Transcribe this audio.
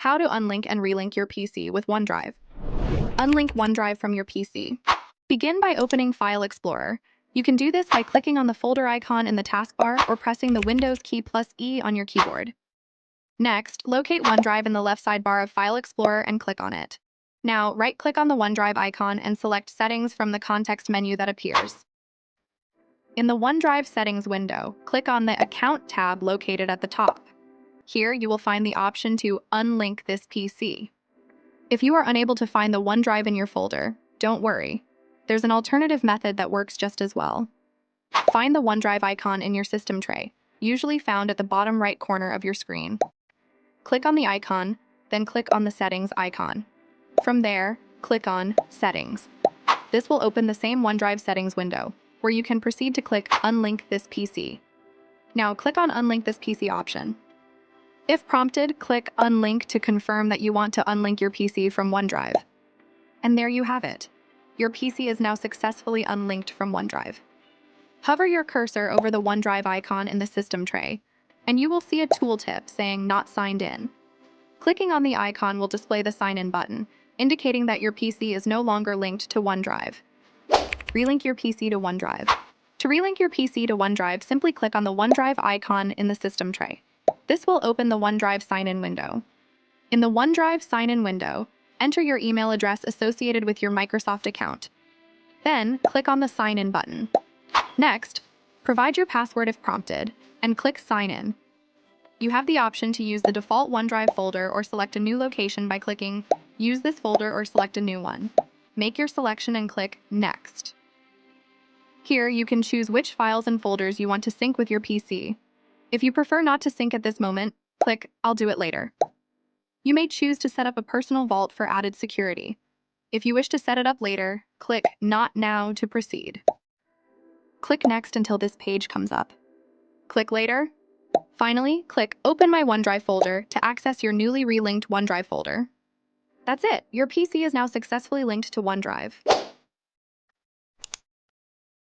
How to unlink and relink your PC with OneDrive. Unlink OneDrive from your PC. Begin by opening File Explorer. You can do this by clicking on the folder icon in the taskbar or pressing the Windows key plus E on your keyboard. Next, locate OneDrive in the left sidebar of File Explorer and click on it. Now, right-click on the OneDrive icon and select Settings from the context menu that appears. In the OneDrive Settings window, click on the Account tab located at the top. Here, you will find the option to unlink this PC. If you are unable to find the OneDrive in your folder, don't worry. There's an alternative method that works just as well. Find the OneDrive icon in your system tray, usually found at the bottom right corner of your screen. Click on the icon, then click on the Settings icon. From there, click on Settings. This will open the same OneDrive settings window, where you can proceed to click Unlink this PC. Now click on Unlink this PC option. If prompted, click Unlink to confirm that you want to unlink your PC from OneDrive. And there you have it. Your PC is now successfully unlinked from OneDrive. Hover your cursor over the OneDrive icon in the system tray, and you will see a tooltip saying Not Signed In. Clicking on the icon will display the Sign In button, indicating that your PC is no longer linked to OneDrive. Relink your PC to OneDrive. To relink your PC to OneDrive, simply click on the OneDrive icon in the system tray. This will open the OneDrive sign-in window. In the OneDrive sign-in window, enter your email address associated with your Microsoft account. Then, click on the Sign In button. Next, provide your password if prompted, and click Sign In. You have the option to use the default OneDrive folder or select a new location by clicking Use this folder or select a new one. Make your selection and click Next. Here, you can choose which files and folders you want to sync with your PC. If you prefer not to sync at this moment, click I'll do it later. You may choose to set up a personal vault for added security. If you wish to set it up later, click Not Now to proceed. Click Next until this page comes up. Click Later. Finally, click Open My OneDrive folder to access your newly relinked OneDrive folder. That's it! Your PC is now successfully linked to OneDrive.